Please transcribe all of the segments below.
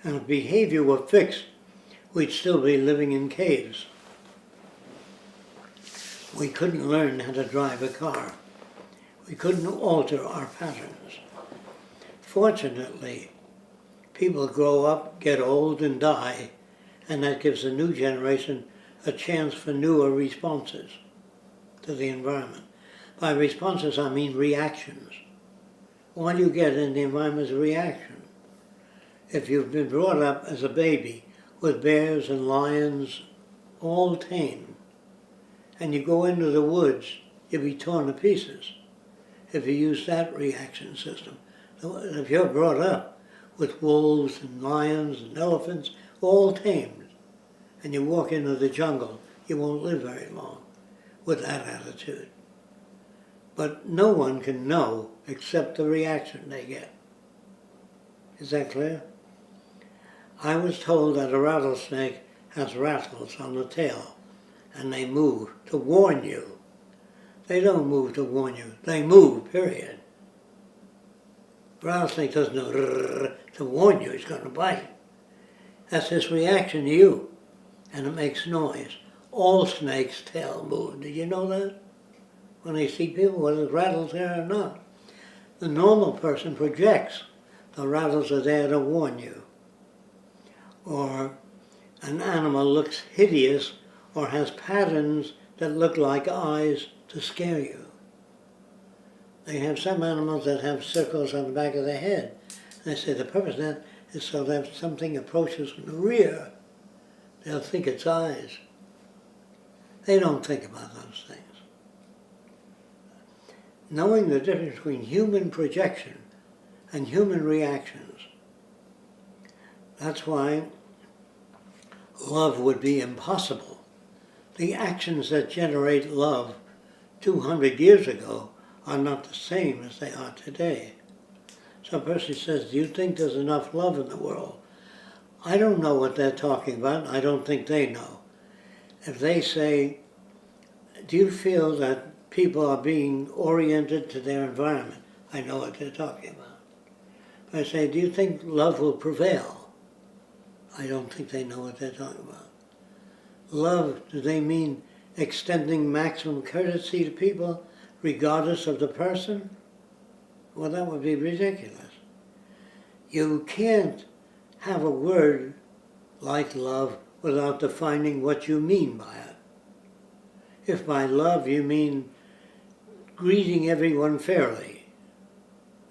And if behavior were fixed, we'd still be living in caves. We couldn't learn how to drive a car. We couldn't alter our patterns. Fortunately, people grow up, get old, and die, and that gives the new generation a chance for newer responses to the environment. By responses, I mean reactions. All you get in the environment is a reaction. If you've been brought up as a baby with bears and lions, all tame, and you go into the woods, you'll be torn to pieces if you use that reaction system. If you're brought up with wolves and lions and elephants, all tamed, and you walk into the jungle, you won't live very long with that attitude. But no one can know except the reaction they get. Is that clear? I was told that a rattlesnake has rattles on the tail, and they move to warn you. They don't move to warn you. They move, period. A rattlesnake doesn't know to warn you he's going to bite. That's his reaction to you, and it makes noise. All snakes' tail move. Did you know that? When they see people, whether it rattles there or not. The normal person projects. The rattles are there to warn you. Or an animal looks hideous or has patterns that look like eyes to scare you. They have some animals that have circles on the back of their head. And they say the purpose of that is so that if something approaches from the rear, they'll think it's eyes. They don't think about those things. Knowing the difference between human projection and human reactions, that's why love would be impossible. The actions that generate love 200 years ago are not the same as they are today. So a person says, do you think there's enough love in the world? I don't know what they're talking about. I don't think they know. If they say, do you feel that people are being oriented to their environment? I know what they're talking about. If I say, do you think love will prevail? I don't think they know what they're talking about. Love, do they mean extending maximum courtesy to people regardless of the person? Well, that would be ridiculous. You can't have a word like love without defining what you mean by it. If by love you mean greeting everyone fairly,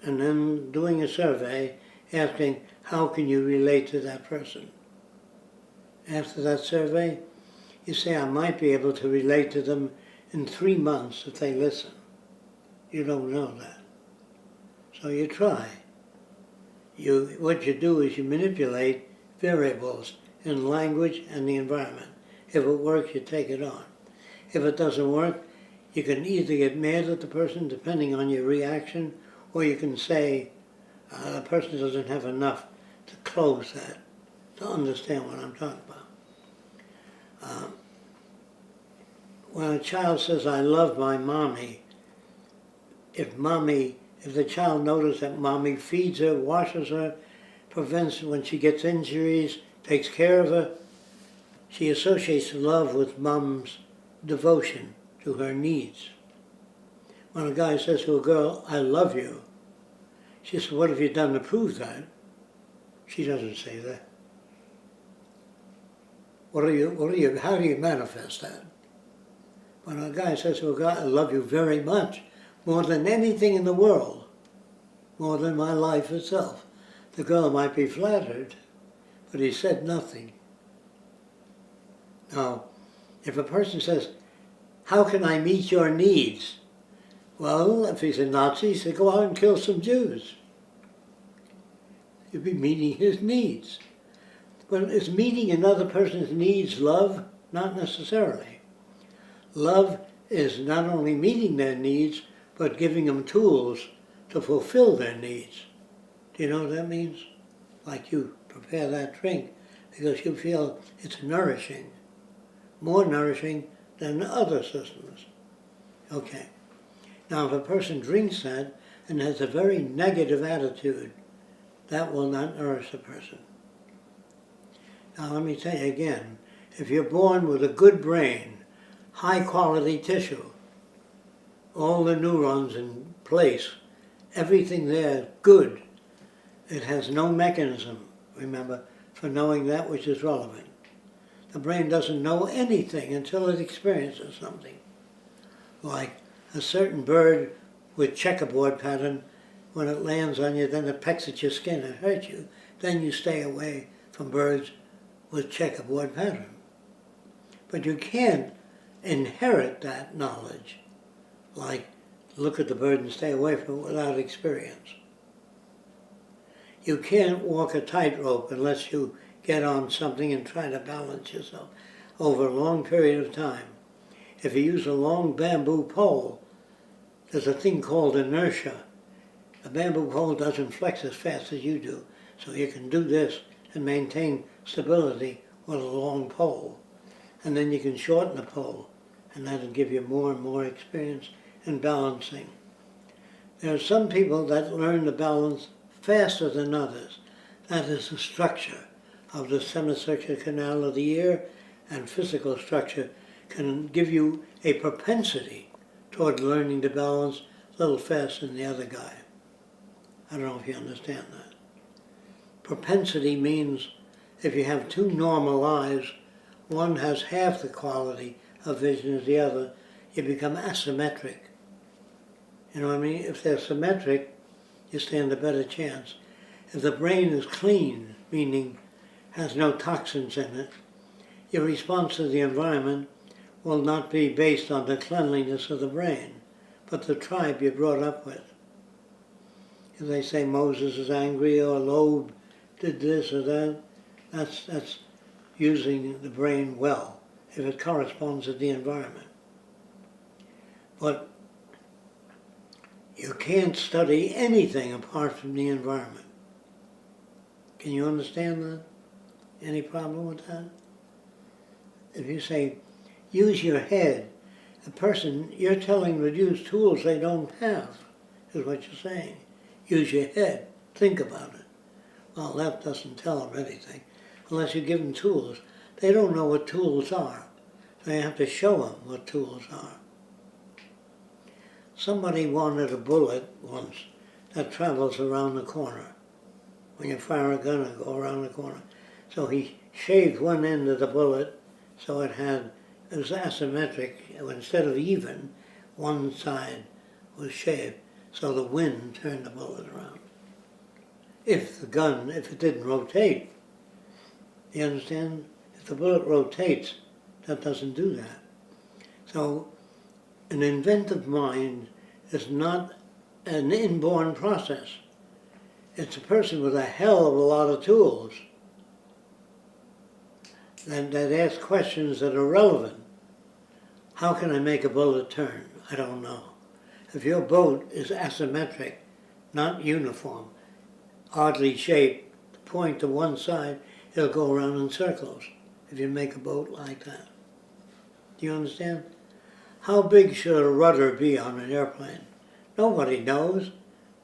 and then doing a survey asking, how can you relate to that person? After that survey, you say, I might be able to relate to them in 3 months if they listen. You don't know that. So you try. What you do is you manipulate variables in language and the environment. If it works, you take it on. If it doesn't work, you can either get mad at the person, depending on your reaction, or you can say, the person doesn't have enough to close that, to understand what I'm talking about. When a child says, I love my mommy, if the child notices that mommy feeds her, washes her, prevents when she gets injuries, takes care of her, she associates love with mom's devotion to her needs. When a guy says to a girl, I love you, she says, what have you done to prove that? She doesn't say that. How do you manifest that? When a guy says to a girl, I love you very much, more than anything in the world, more than my life itself, the girl might be flattered, but he said nothing. Now, if a person says, how can I meet your needs? Well, if he's a Nazi, he said, go out and kill some Jews. You'd be meeting his needs. But is meeting another person's needs love? Not necessarily. Love is not only meeting their needs, but giving them tools to fulfill their needs. Do you know what that means? Like you prepare that drink because you feel it's nourishing, more nourishing than other systems. Okay. Now, if a person drinks that and has a very negative attitude, that will not nourish the person. Now let me tell you again, if you're born with a good brain, high quality tissue, all the neurons in place, everything there good, it has no mechanism, remember, for knowing that which is relevant. The brain doesn't know anything until it experiences something. Like a certain bird with checkerboard pattern, when it lands on you, then it pecks at your skin and hurts you. Then you stay away from birds with checkerboard pattern. But you can't inherit that knowledge, like look at the bird and stay away from it without experience. You can't walk a tightrope unless you get on something and try to balance yourself over a long period of time. If you use a long bamboo pole, there's a thing called inertia. A bamboo pole doesn't flex as fast as you do, so you can do this and maintain stability with a long pole. And then you can shorten the pole, and that'll give you more and more experience in balancing. There are some people that learn to balance faster than others. That is the structure of the semicircular canal of the ear, and physical structure can give you a propensity toward learning to balance a little faster than the other guy. I don't know if you understand that. Propensity means if you have two normal eyes, one has half the quality of vision as the other, you become asymmetric. You know what I mean? If they're symmetric, you stand a better chance. If the brain is clean, meaning has no toxins in it, your response to the environment will not be based on the cleanliness of the brain, but the tribe you're brought up with. If they say Moses is angry or Loeb did this or that, that's using the brain well, if it corresponds to the environment. But you can't study anything apart from the environment. Can you understand that? Any problem with that? If you say, use your head, the person you're telling to use tools they don't have, is what you're saying. Use your head, think about it. Well, that doesn't tell them anything, unless you give them tools. They don't know what tools are, so you have to show them what tools are. Somebody wanted a bullet once that travels around the corner. When you fire a gun, it'll go around the corner. So he shaved one end of the bullet so it was asymmetric. Instead of even, one side was shaved, so the wind turned the bullet around. If it didn't rotate, you understand? If the bullet rotates, that doesn't do that. So an inventive mind is not an inborn process. It's a person with a hell of a lot of tools that ask questions that are relevant. How can I make a bullet turn? I don't know. If your boat is asymmetric, not uniform, oddly shaped, point to one side, it'll go around in circles if you make a boat like that. Do you understand? How big should a rudder be on an airplane? Nobody knows.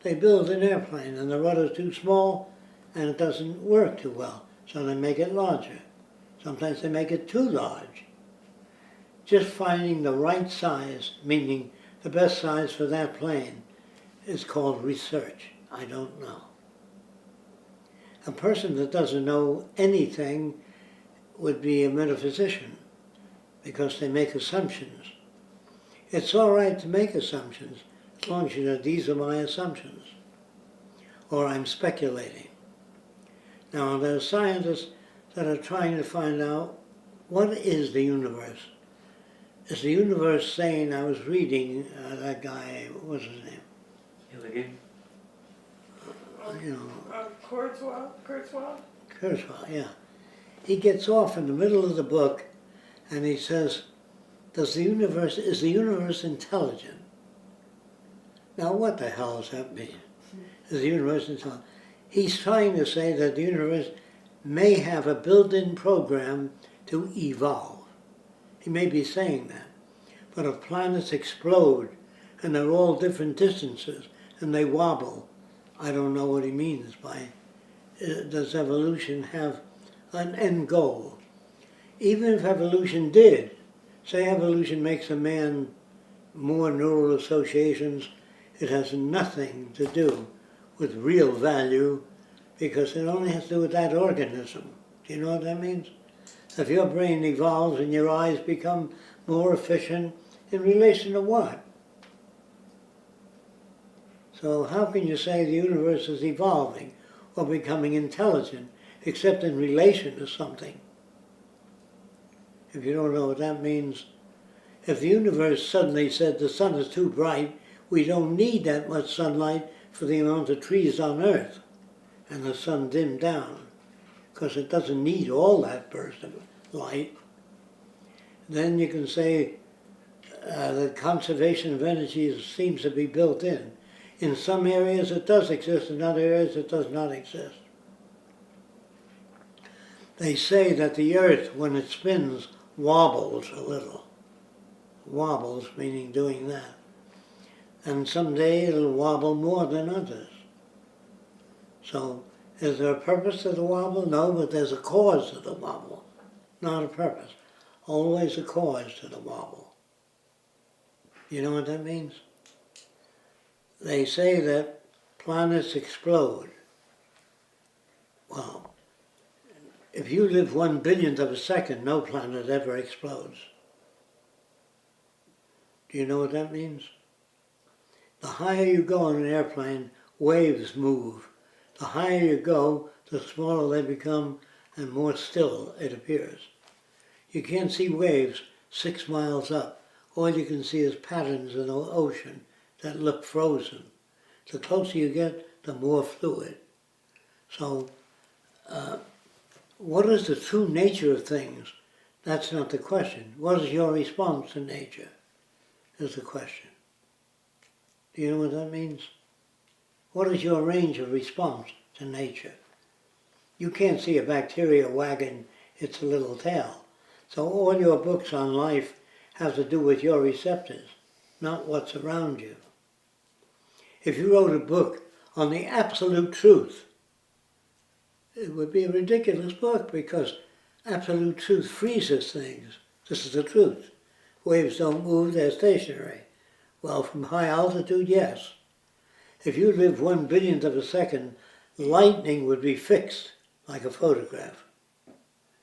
They build an airplane and the rudder's too small and it doesn't work too well, so they make it larger. Sometimes they make it too large. Just finding the right size, meaning the best size for that plane, is called research. I don't know. A person that doesn't know anything would be a metaphysician because they make assumptions. It's all right to make assumptions as long as you know these are my assumptions, or I'm speculating. Now, there are scientists that are trying to find out what is the universe. Is the universe saying, I was reading that guy, what was his name? Illigan? You know. Kurzweil, yeah. He gets off in the middle of the book and he says, is the universe intelligent? Now what the hell does that mean? Is the universe intelligent? He's trying to say that the universe may have a built-in program to evolve. He may be saying that. But if planets explode and they're all different distances and they wobble, I don't know what he means by, does evolution have an end goal. Even if evolution did, say evolution makes a man more neural associations, it has nothing to do with real value because it only has to do with that organism. Do you know what that means? If your brain evolves and your eyes become more efficient, in relation to what? So how can you say the universe is evolving or becoming intelligent except in relation to something? If you don't know what that means, if the universe suddenly said the sun is too bright, we don't need that much sunlight for the amount of trees on Earth, and the sun dimmed down, because it doesn't need all that burst of light, then you can say that conservation of energy seems to be built in. In some areas it does exist, in other areas it does not exist. They say that the Earth, when it spins, wobbles a little. Wobbles, meaning doing that. And someday it'll wobble more than others. So, is there a purpose to the wobble? No, but there's a cause to the wobble, not a purpose. Always a cause to the wobble. You know what that means? They say that planets explode. Well, if you live 1/1000th of a second, no planet ever explodes. Do you know what that means? The higher you go in an airplane, waves move. The higher you go, the smaller they become and more still it appears. You can't see waves 6 miles up. All you can see is patterns in the ocean that look frozen. The closer you get, the more fluid. So, what is the true nature of things? That's not the question. What is your response to nature? Is the question. Do you know what that means? What is your range of response to nature? You can't see a bacteria wagging its little tail. So all your books on life have to do with your receptors, not what's around you. If you wrote a book on the absolute truth, it would be a ridiculous book because absolute truth freezes things. This is the truth. Waves don't move, they're stationary. Well, from high altitude, yes. If you lived 1/1000th of a second, lightning would be fixed like a photograph.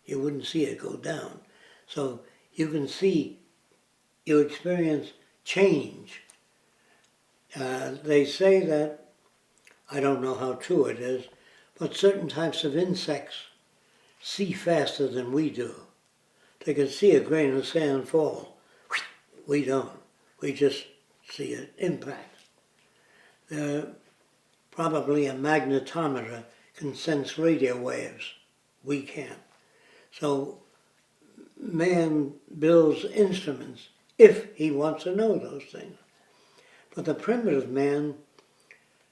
You wouldn't see it go down. So you can see, you experience change. They say that, I don't know how true it is, but certain types of insects see faster than we do. They can see a grain of sand fall. We don't. We just see an impact. Probably a magnetometer can sense radio waves. We can't. So man builds instruments if he wants to know those things. But the primitive man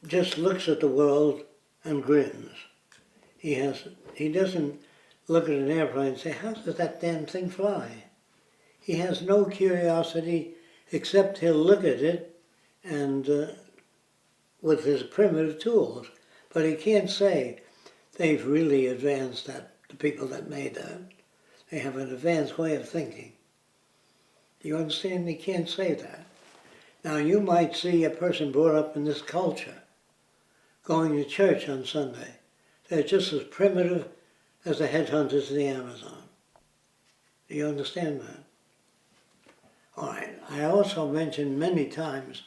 just looks at the world and grins. He doesn't look at an airplane and say, how does that damn thing fly? He has no curiosity except he'll look at it and with his primitive tools. But he can't say they've really advanced that, the people that made that. They have an advanced way of thinking. Do you understand? He can't say that. Now you might see a person brought up in this culture going to church on Sunday. They're just as primitive as the headhunters in the Amazon. Do you understand that? All right. I also mentioned many times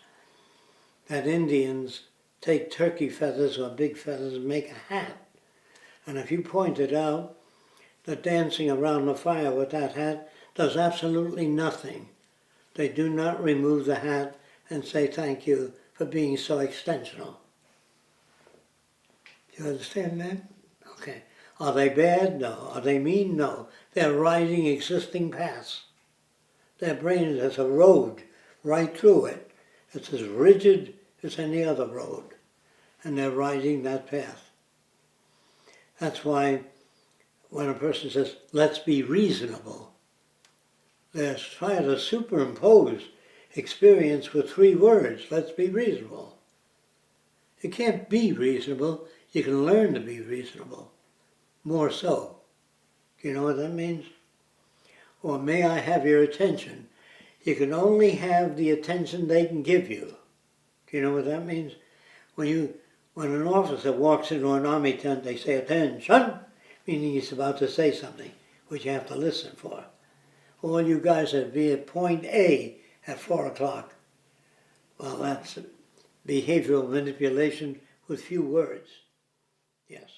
that Indians take turkey feathers or big feathers and make a hat. And if you pointed out that dancing around the fire with that hat does absolutely nothing. They do not remove the hat and say thank you for being so extensional. Do you understand that? Okay. Are they bad? No. Are they mean? No. They're riding existing paths. Their brain has a road right through it. It's as rigid as any other road. And they're riding that path. That's why when a person says, let's be reasonable, they're trying to superimpose experience with 3 words, let's be reasonable. You can't be reasonable, you can learn to be reasonable, more so. Do you know what that means? Or may I have your attention? You can only have the attention they can give you. Do you know what that means? When an officer walks into an army tent, they say, "Attention," meaning he's about to say something, which you have to listen for. All you guys are be at point A at 4 o'clock. Well, that's behavioral manipulation with few words. Yes.